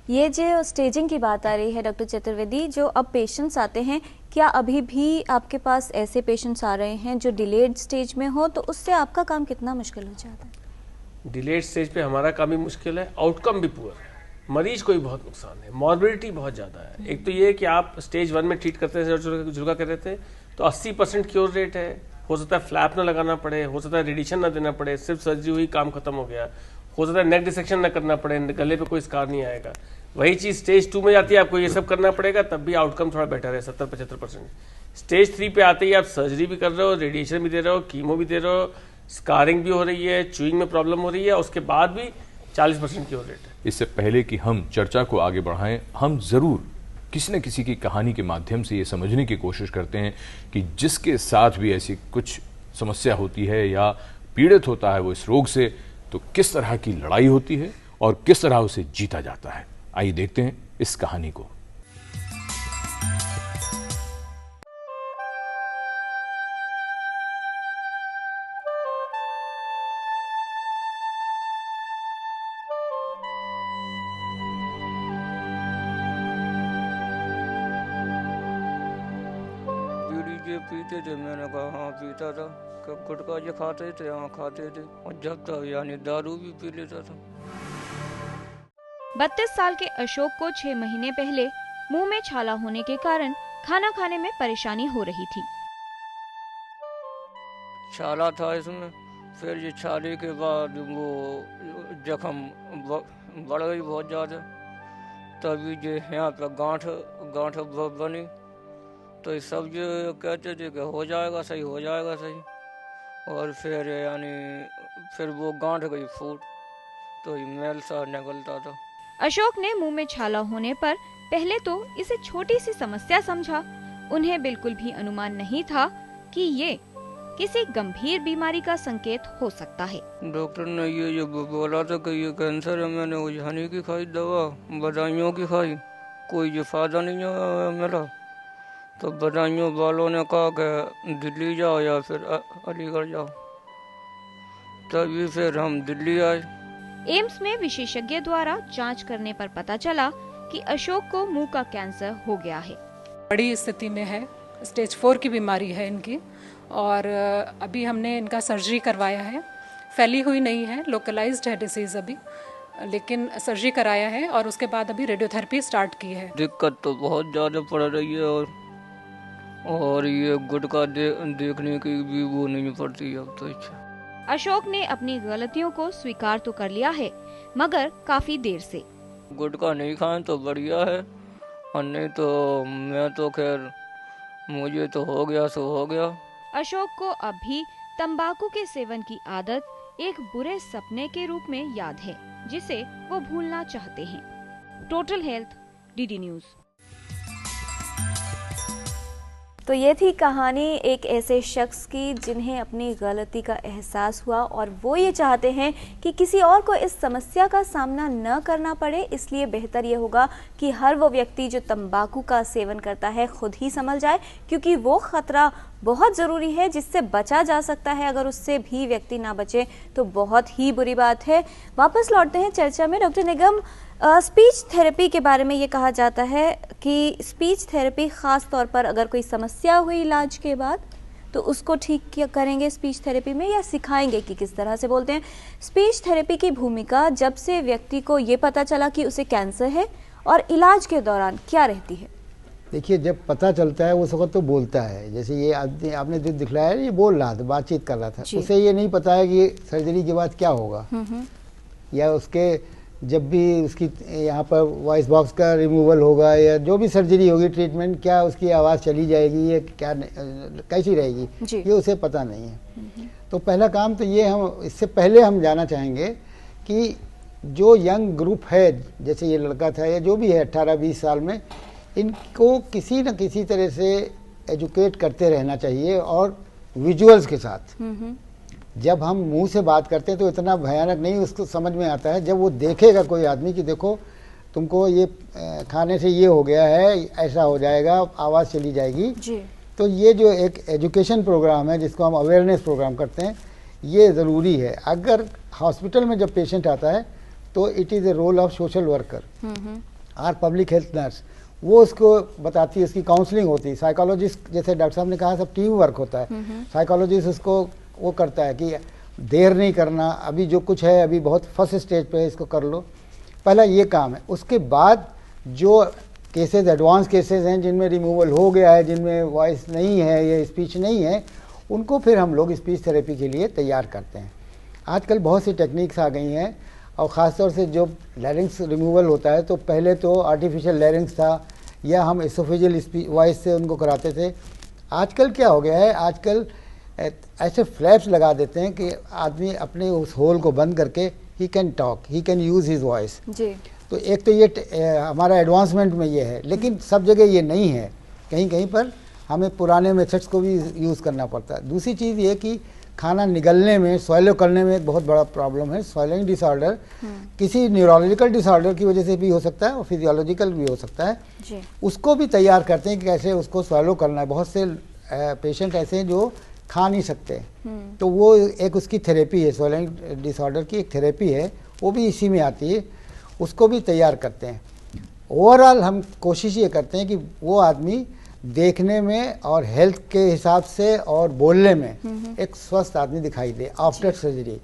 ये जो स्टेजिंग की बात आ रही है डॉक्टर चतुर्वेदी, जो अब पेशेंट्स आते हैं, क्या अभी भी आपके पास ऐसे पेशेंट्स आ रहे हैं जो डिलेड स्टेज में हो, तो उससे आपका काम कितना मुश्किल हो जाता है? डिलेड स्टेज पे हमारा काम भी मुश्किल है, आउटकम भी पुअर है, मरीज को भी बहुत नुकसान है, मॉर्बिडिटी बहुत ज़्यादा है। एक तो ये कि आप स्टेज 1 में ट्रीट करते हैं, जुर्गा कर रहे थे, तो 80% क्योर रेट है। हो सकता है फ्लैप ना लगाना पड़े, हो सकता है रेडिएशन ना देना पड़े, सिर्फ सर्जरी हुई काम खत्म हो गया। हो सकता है नेक डिसेक्शन ना करना पड़े, गले पे कोई स्कार नहीं आएगा। वही चीज़ स्टेज 2 में जाती है, आपको ये सब करना पड़ेगा, तब भी आउटकम थोड़ा बेटर है, 70-75%। स्टेज 3 पे आते ही आप सर्जरी भी कर रहे हो, रेडिएशन भी दे रहे हो, कीमो भी दे रहे हो, स्कारिंग भी हो रही है, च्यूइंग में प्रॉब्लम हो रही है, उसके बाद भी 40% क्योर रेट है। इससे पहले कि हम चर्चा को आगे बढ़ाएं, हम जरूर किसी न किसी की कहानी के माध्यम से ये समझने की कोशिश करते हैं कि जिसके साथ भी ऐसी कुछ समस्या होती है या पीड़ित होता है वो इस रोग से, तो किस तरह की लड़ाई होती है और किस तरह उसे जीता जाता है। आइए देखते हैं इस कहानी को। पीते थे, मैंने कहा हाँ पीता था। कब गुटखा जो खाते थे, हाँ खाते थे, और जब तक यानी दारू भी पी लेता था। 32 साल के अशोक को 6 महीने पहले मुंह में छाला होने के कारण खाना खाने में परेशानी हो रही थी। छाला था इसमें, फिर ये छाले के बाद वो जख्म बढ़ गई बहुत ज़्यादा, तभी जो यहाँ पे गांठ बनी, तो ये सब जो कहते थे कि हो जाएगा सही, हो जाएगा सही, और फिर यानी फिर वो गांठ गई फूट, तो ये मैल सा निकलता था। अशोक ने मुंह में छाला होने पर पहले तो इसे छोटी सी समस्या समझा। उन्हें बिल्कुल भी अनुमान नहीं था कि ये किसी गंभीर बीमारी का संकेत हो सकता है। डॉक्टर ने ये बोला था कि ये कैंसर है। मैंने उलझाने की खाई दवा, बदाइयों की खाई, कोई जो फायदा नहीं मिला, तो बदाइयों वालों ने कहा कि दिल्ली जाओ या फिर अलीगढ़ जाओ, तभी फिर हम दिल्ली आए। एम्स में विशेषज्ञ द्वारा जांच करने पर पता चला कि अशोक को मुंह का कैंसर हो गया है। बड़ी स्थिति में है, स्टेज 4 की बीमारी है इनकी, और अभी हमने इनका सर्जरी करवाया है। फैली हुई नहीं है, लोकलाइज्ड है डिसीज अभी, लेकिन सर्जरी कराया है और उसके बाद अभी रेडियोथेरेपी स्टार्ट की है। दिक्कत तो बहुत ज़्यादा पड़ रही है, और ये गुटखा देखने की भी वो नहीं पड़ती अब तो। अशोक ने अपनी गलतियों को स्वीकार तो कर लिया है, मगर काफी देर से। गुटखा नहीं खाएं तो बढ़िया है, और नहीं तो मैं तो खैर मुझे तो हो गया सो हो गया। अशोक को अब भी तंबाकू के सेवन की आदत एक बुरे सपने के रूप में याद है, जिसे वो भूलना चाहते हैं। Total health, DD news. तो ये थी कहानी एक ऐसे शख्स की जिन्हें अपनी गलती का एहसास हुआ और वो ये चाहते हैं कि किसी और को इस समस्या का सामना न करना पड़े। इसलिए बेहतर ये होगा कि हर वो व्यक्ति जो तंबाकू का सेवन करता है खुद ही संभल जाए, क्योंकि वो खतरा बहुत ज़रूरी है जिससे बचा जा सकता है। अगर उससे भी व्यक्ति ना बचे तो बहुत ही बुरी बात है। वापस लौटते हैं चर्चा में। डॉक्टर निगम, स्पीच थेरेपी के बारे में ये कहा जाता है कि स्पीच थेरेपी ख़ास तौर पर अगर कोई समस्या हुई इलाज के बाद तो उसको ठीक करेंगे स्पीच थेरेपी में, या सिखाएंगे कि किस तरह से बोलते हैं। स्पीच थेरेपी की भूमिका जब से व्यक्ति को ये पता चला कि उसे कैंसर है और इलाज के दौरान क्या रहती है? देखिए, जब पता चलता है उस वक्त तो बोलता है, जैसे ये आपने जो दिखलाया है, ये बोल रहा था, बातचीत कर रहा था, उसे ये नहीं पता है कि सर्जरी के बाद क्या होगा, या उसके जब भी उसकी यहाँ पर वॉइस बॉक्स का रिमूवल होगा या जो भी सर्जरी होगी, ट्रीटमेंट, क्या उसकी आवाज़ चली जाएगी या क्या कैसी रहेगी, ये उसे पता नहीं है। तो पहला काम तो ये, हम इससे पहले हम जानना चाहेंगे कि जो यंग ग्रुप है, जैसे ये लड़का था या जो भी है 18-20 साल में, इनको किसी न किसी तरह से एजुकेट करते रहना चाहिए, और विजुअल्स के साथ। जब हम मुंह से बात करते हैं तो इतना भयानक नहीं उसको समझ में आता है, जब वो देखेगा कोई आदमी कि देखो तुमको ये खाने से ये हो गया है, ऐसा हो जाएगा, आवाज़ चली जाएगी जी। तो ये जो एक एजुकेशन प्रोग्राम है जिसको हम अवेयरनेस प्रोग्राम करते हैं, ये ज़रूरी है। अगर हॉस्पिटल में जब पेशेंट आता है तो it is a role of social worker or public health nurse, वो उसको बताती है, उसकी काउंसलिंग होती है। साइकोलॉजिस्ट, जैसे डॉक्टर साहब ने कहा, सब टीम वर्क होता है। साइकोलॉजिस्ट उसको वो करता है कि देर नहीं करना, अभी जो कुछ है अभी बहुत फर्स्ट स्टेज पे है, इसको कर लो, पहला ये काम है। उसके बाद जो केसेस, एडवांस केसेस हैं जिनमें रिमूवल हो गया है, जिनमें वॉइस नहीं है या स्पीच नहीं है, उनको फिर हम लोग स्पीच थेरेपी के लिए तैयार करते हैं। आजकल बहुत सी टेक्निक्स आ गई हैं, और ख़ासतौर से जो लैरिंग्स रिमूवल होता है, तो पहले तो आर्टिफिशियल लैरिंग्स था या हम एसोफेजियल वॉइस से उनको कराते थे। आजकल क्या हो गया है, आजकल ऐसे फ्लैप्स लगा देते हैं कि आदमी अपने उस होल को बंद करके he can talk, he can use his voice. तो एक तो ये हमारा एडवांसमेंट में ये है, लेकिन सब जगह ये नहीं है, कहीं कहीं पर हमें पुराने मेथड्स को भी यूज़ करना पड़ता है। दूसरी चीज़ ये कि खाना निगलने में, स्वैलो करने में एक बहुत बड़ा प्रॉब्लम है। स्वैलोइंग डिसऑर्डर किसी न्यूरोलॉजिकल डिसऑर्डर की वजह से भी हो सकता है और फिजियोलॉजिकल भी हो सकता है जी। उसको भी तैयार करते हैं कि कैसे उसको स्वैलो करना है। बहुत से पेशेंट ऐसे हैं जो खा नहीं सकते, तो वो एक उसकी थेरेपी है, स्वैलोइंग डिसऑर्डर की एक थेरेपी है, वो भी इसी में आती है, उसको भी तैयार करते हैं। ओवरऑल हम कोशिश ये करते हैं कि वो आदमी देखने में और हेल्थ के हिसाब से और बोलने में एक स्वस्थ आदमी दिखाई दे आफ्टर सर्जरी।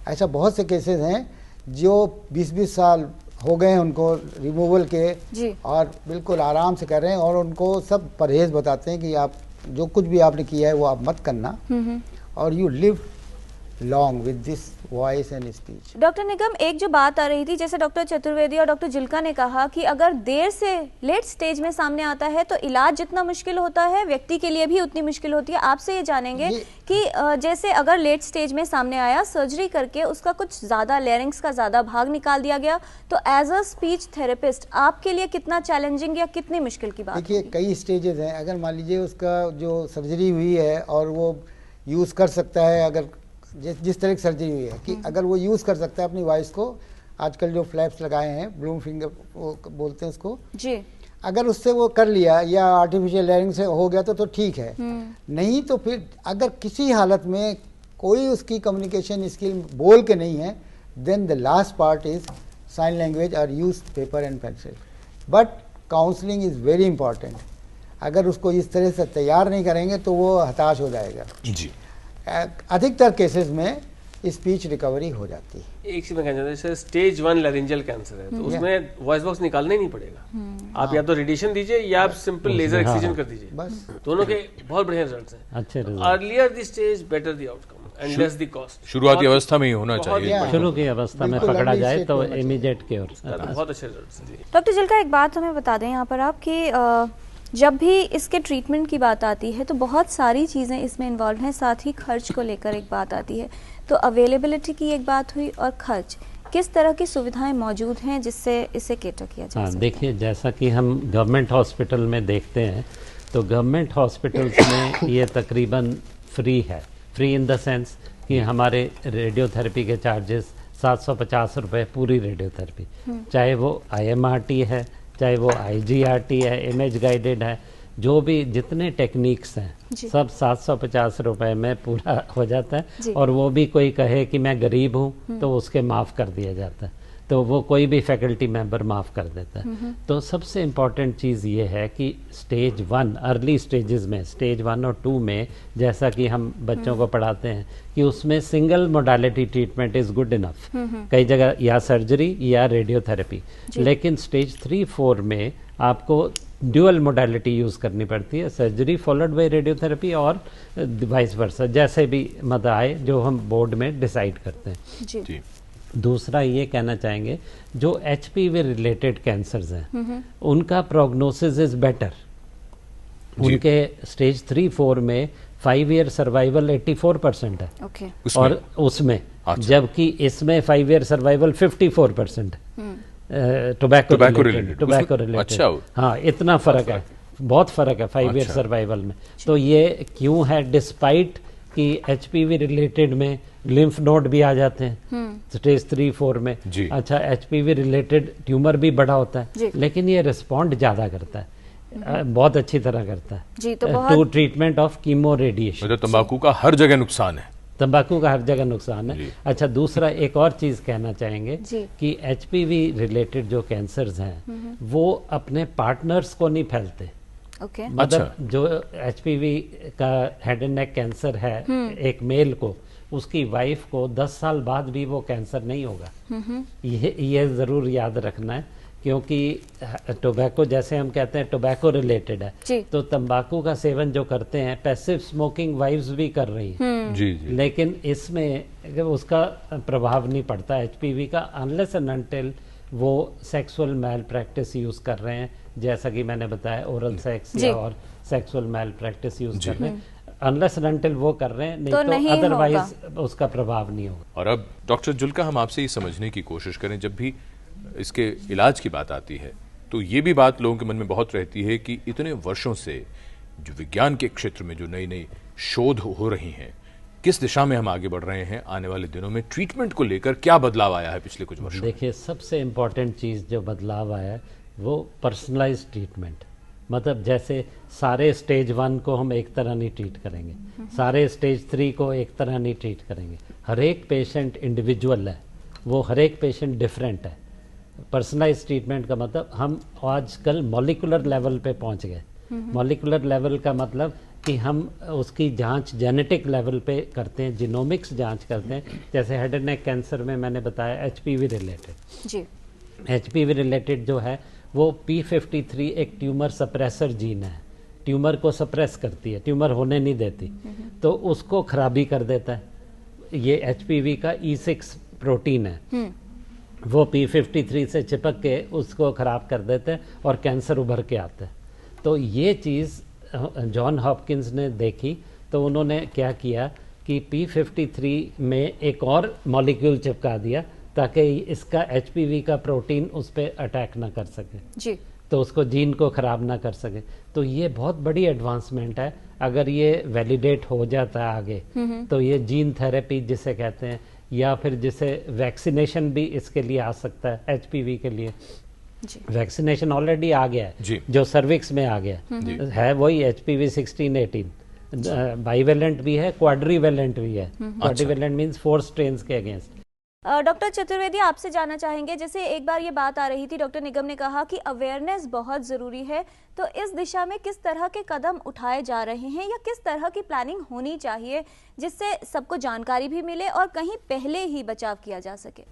ऐसा बहुत से केसेस हैं जो 20-20 साल हो गए हैं उनको रिमूवल के, और बिल्कुल आराम से कर रहे हैं, और उनको सब परहेज बताते हैं कि आप जो कुछ भी आपने किया है वो आप मत करना, और you live long with this voice and speech. Doctor Nigam, एक जो बात आ रही थी, जैसे डॉक्टर चतुर्वेदी और डॉक्टर जिल्का ने कहा कि अगर देर से लेट स्टेज में सामने आता है तो इलाज जितना मुश्किल होता है व्यक्ति के लिए भी उतनी मुश्किल होती है। आपसे ये जानेंगे कि जैसे अगर लेट स्टेज में सामने आया, सर्जरी करके उसका कुछ ज़्यादा लैरिंग्स का ज़्यादा भाग निकाल दिया गया, तो एज अ स्पीच थेरेपिस्ट आपके लिए कितना चैलेंजिंग या कितनी मुश्किल की बात? देखिए, कई स्टेजेस हैं। अगर मान लीजिए उसका जो सर्जरी हुई है और वो यूज़ कर सकता है, अगर जिस तरह की सर्जरी हुई है कि अगर वो यूज़ कर सकता है अपनी वॉइस को, आजकल जो फ्लैप्स लगाए हैं, ब्लूम फिंगर वो बोलते हैं उसको जी, अगर उससे वो कर लिया या आर्टिफिशियल लैरिंग से हो गया तो ठीक है। नहीं तो फिर अगर किसी हालत में कोई उसकी कम्युनिकेशन स्किल बोल के नहीं है, then the last part is sign language और use paper and pencil. But counselling is very important. अगर उसको इस तरह से तैयार नहीं करेंगे तो वो हताश हो जाएगा जी। अधिकतर केसेस में स्पीच रिकवरी हो जाती है। एक चीज मैं कहना चाहता हूँ, स्टेज 1 लैरिंजियल कैंसर है, तो उसमें वॉइस बॉक्स निकालना ही नहीं पड़ेगा। आप या तो रेडिएशन दीजिए या आप सिंपल लेजर एक्सcision कर दीजिए, बस। दोनों के बहुत बढ़िया रिजल्ट्स हैं। अच्छे earlier the stage better the outcome and less the cost. शुरुआती अवस्था में ही होना चाहिए, शुरू की अवस्था में पकड़ा जाए तो इमीडिएट क्योर, बहुत अच्छे रिजल्ट्स। डॉक्टर जिल्का, एक बात हमें बता दें यहाँ पर आप कि जब भी इसके ट्रीटमेंट की बात आती है तो बहुत सारी चीज़ें इसमें इन्वॉल्व हैं, साथ ही खर्च को लेकर एक बात आती है। तो अवेलेबिलिटी की एक बात हुई, और खर्च, किस तरह की सुविधाएं मौजूद हैं जिससे इसे केटर किया जा सके? देखिए, जैसा कि हम गवर्नमेंट हॉस्पिटल में देखते हैं तो गवर्नमेंट हॉस्पिटल्स में ये तकरीबन फ्री है। फ्री इन द सेंस कि हमारे रेडियोथेरेपी के चार्जेस 750 रुपये पूरी रेडियोथेरेपी, चाहे वो IMRT है, चाहे वो IGRT है, इमेज गाइडेड है, जो भी जितने टेक्निक्स हैं सब 750 रुपए में पूरा हो जाता है। और वो भी कोई कहे कि मैं गरीब हूँ तो उसके माफ़ कर दिया जाता है, तो वो कोई भी फैकल्टी मेंबर माफ़ कर देता है। तो सबसे इम्पॉर्टेंट चीज़ ये है कि स्टेज 1 अर्ली स्टेजेस में, स्टेज 1 और 2 में, जैसा कि हम बच्चों को पढ़ाते हैं कि उसमें single modality treatment is good enough. कई जगह या सर्जरी या रेडियोथेरेपी, लेकिन स्टेज 3-4 में आपको ड्यूअल मोडालिटी यूज़ करनी पड़ती है, सर्जरी फॉलोड बाय रेडियोथेरेपी और वाइस वर्सा, जैसे भी मत आए जो हम बोर्ड में डिसाइड करते हैं जी। दूसरा ये कहना चाहेंगे, जो HPV रिलेटेड कैंसर्स हैं उनका प्रोग्नोसिस इज बेटर। उनके स्टेज 3-4 में 5 ईयर सर्वाइवल 84% है और उसमें, जबकि इसमें 5 ईयर सर्वाइवल 54% है। Tobacco related. अच्छा, हाँ, इतना फर्क है, बहुत फर्क है 5 ईयर सर्वाइवल में। तो ये क्यों है? डिस्पाइट कि HPV रिलेटेड में लिम्फ नोड भी आ जाते हैं स्टेज 3-4 में। अच्छा, HPV रिलेटेड ट्यूमर भी बड़ा होता है, लेकिन ये रिस्पॉन्ड ज्यादा करता है, बहुत अच्छी तरह करता है to treatment of chemo radiation. मतलब तंबाकू का हर जगह नुकसान है, तंबाकू का हर जगह नुकसान है। अच्छा, दूसरा एक और चीज कहना चाहेंगे कि HPV रिलेटेड जो कैंसर्स हैं वो अपने पार्टनर्स को नहीं फैलते। मतलब जो HPV का हेड एंड नेक कैंसर है एक मेल को, उसकी वाइफ को 10 साल बाद भी वो कैंसर नहीं होगा। ये जरूर याद रखना है, क्योंकि टोबैको जैसे हम कहते हैं टोबैको रिलेटेड है, तो तंबाकू का सेवन जो करते हैं पैसिव स्मोकिंग वाइफ्स भी कर रही हैं जी। लेकिन इसमें उसका प्रभाव नहीं पड़ता HPV का, अनलेस एंड अनटिल वो सेक्सुअल मैल प्रैक्टिस यूज कर रहे हैं, जैसा कि मैंने बताया ओरल सेक्स या और सेक्सुअल मैल प्रैक्टिस यूज कर रहे हैं, अनलेस एंड अनटिल वो कर रहे हैं, नहीं तो अदरवाइज उसका प्रभाव नहीं होगा। और अब डॉक्टर जुल्का, हम आपसे ये समझने की कोशिश करें, जब भी इसके इलाज की बात आती है तो ये भी बात लोगों के मन में बहुत रहती है कि इतने वर्षों से जो विज्ञान के क्षेत्र में जो नई नई शोध हो रही हैं, किस दिशा में हम आगे बढ़ रहे हैं, आने वाले दिनों में ट्रीटमेंट को लेकर क्या बदलाव आया है पिछले कुछ वर्षों में? देखिए, सबसे इम्पोर्टेंट चीज़ जो बदलाव आया है वो पर्सनलाइज्ड ट्रीटमेंट। मतलब जैसे सारे स्टेज 1 को हम एक तरह नहीं ट्रीट करेंगे, सारे स्टेज 3 को एक तरह नहीं ट्रीट करेंगे। हर एक पेशेंट इंडिविजुअल है, वो हर एक पेशेंट डिफरेंट है। पर्सनलाइज ट्रीटमेंट का मतलब हम आजकल मॉलिकुलर लेवल पे पहुंच गए। मॉलिकुलर लेवल का मतलब कि हम उसकी जांच जेनेटिक लेवल पे करते हैं, जीनोमिक्स जांच करते हैं। जैसे हेड एंड नेक कैंसर में मैंने बताया HPV रिलेटेड जी, HPV रिलेटेड जो है वो P53 एक ट्यूमर सप्रेसर जीन है, ट्यूमर को सप्रेस करती है, ट्यूमर होने नहीं देती, तो उसको खराबी कर देता है। ये HPV का E6 प्रोटीन है, वो P53 से चिपक के उसको खराब कर देते हैं और कैंसर उभर के आता है। तो ये चीज़ जॉन हॉपकिंस ने देखी, तो उन्होंने क्या किया कि P53 में एक और मॉलिक्यूल चिपका दिया ताकि इसका HPV का प्रोटीन उस पर अटैक ना कर सके जी, तो उसको जीन को खराब ना कर सके। तो ये बहुत बड़ी एडवांसमेंट है। अगर ये वैलिडेट हो जाता है आगे, तो ये जीन थेरेपी जिसे कहते हैं, या फिर जिसे वैक्सीनेशन भी इसके लिए आ सकता है HPV के लिए। वैक्सीनेशन ऑलरेडी आ गया है, जो सर्विक्स में आ गया है वही HPV 16-18, बाइवेलेंट भी है, क्वाड्रीवेलेंट भी है। क्वाड्रीवेलेंट मींस 4 स्ट्रेन्स के अगेंस्ट। डॉक्टर चतुर्वेदी, आपसे जानना चाहेंगे, जैसे एक बार ये बात आ रही थी, डॉक्टर निगम ने कहा कि अवेयरनेस बहुत ज़रूरी है, तो इस दिशा में किस तरह के कदम उठाए जा रहे हैं या किस तरह की प्लानिंग होनी चाहिए जिससे सबको जानकारी भी मिले और कहीं पहले ही बचाव किया जा सके?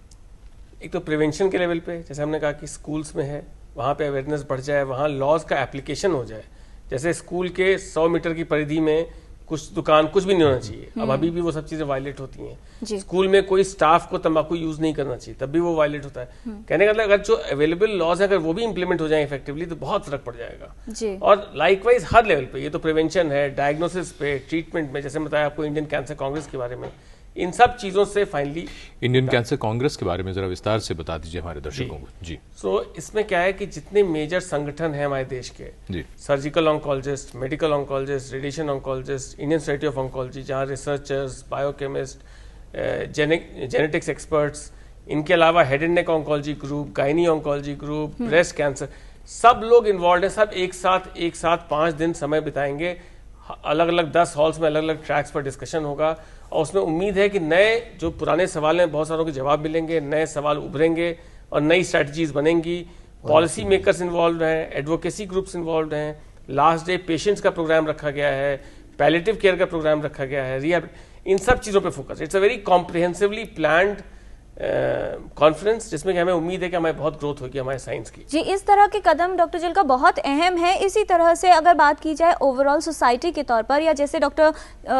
एक तो प्रिवेंशन के लेवल पे, जैसे हमने कहा कि स्कूल्स में है, वहाँ पे अवेयरनेस बढ़ जाए, वहाँ लॉज का एप्लीकेशन हो जाए। जैसे स्कूल के 100 मीटर की परिधि में कुछ दुकान कुछ भी नहीं होना चाहिए, अब अभी भी वो सब चीजें वायलेट होती हैं। स्कूल में कोई स्टाफ को तंबाकू यूज नहीं करना चाहिए, तब भी वो वायलेट होता है। कहने का मतलब अगर जो अवेलेबल लॉज है अगर वो भी इंप्लीमेंट हो जाए इफेक्टिवली तो बहुत फर्क पड़ जाएगा। और लाइकवाइज हर लेवल पे, ये तो प्रिवेंशन है, डायग्नोसिस पे, ट्रीटमेंट में, जैसे बताया आपको इंडियन कैंसर कांग्रेस के बारे में, इन सब चीजों से फाइनली इंडियन कैंसर कांग्रेस के बारे में जरा विस्तार से बता दीजिए हमारे दर्शकों को जी। इसमें क्या है कि जितने मेजर संगठन हैं हमारे देश के, surgical oncologist, medical oncologist, radiation oncologist, Indian society of oncology, जहाँ रिसर्चर्स, बायोकेमिस्ट, जेनेटिक्स एक्सपर्ट्स, इनके अलावा head and neck oncology group, gynae oncology group, breast cancer, सब लोग इन्वॉल्व हैं। सब एक साथ 5 दिन समय बिताएंगे, अलग अलग 10 हॉल्स में अलग अलग ट्रैक्स पर डिस्कशन होगा, और उसमें उम्मीद है कि नए जो पुराने सवाल हैं बहुत सारों के जवाब मिलेंगे, नए सवाल उभरेंगे और नई स्ट्रैटेजीज बनेंगी। पॉलिसी मेकर्स इन्वॉल्व हैं, एडवोकेसी ग्रुप्स इन्वॉल्व हैं, लास्ट डे पेशेंट्स का प्रोग्राम रखा गया है, पैलिएटिव केयर का प्रोग्राम रखा गया है, इन सब चीज़ों पे focus. It's a very comprehensively planned conference, जिसमें कि हमें उम्मीद है कि हमारी बहुत ग्रोथ होगी हमारे साइंस की। जी, इस तरह के कदम डॉक्टर जुल्का बहुत अहम है। इसी तरह से अगर बात की जाए ओवरऑल सोसाइटी के तौर पर, या जैसे डॉक्टर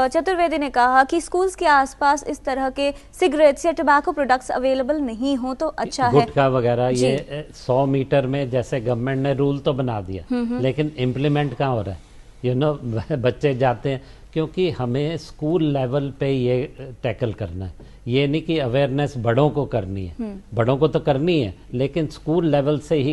चतुर्वेदी ने कहा कि स्कूल्स के आसपास इस तरह के सिगरेट्स या टबैको प्रोडक्ट्स अवेलेबल नहीं हो तो अच्छा है। गुटखा वगैरह ये 100 मीटर में जैसे गवर्नमेंट ने रूल तो बना दिया, लेकिन इम्प्लीमेंट कहाँ हो रहा है? बच्चे जाते हैं, क्योंकि हमें स्कूल लेवल पे ये टैकल करना है। ये नहीं कि अवेयरनेस बड़ों को करनी है, बड़ों को तो करनी है, लेकिन स्कूल लेवल से ही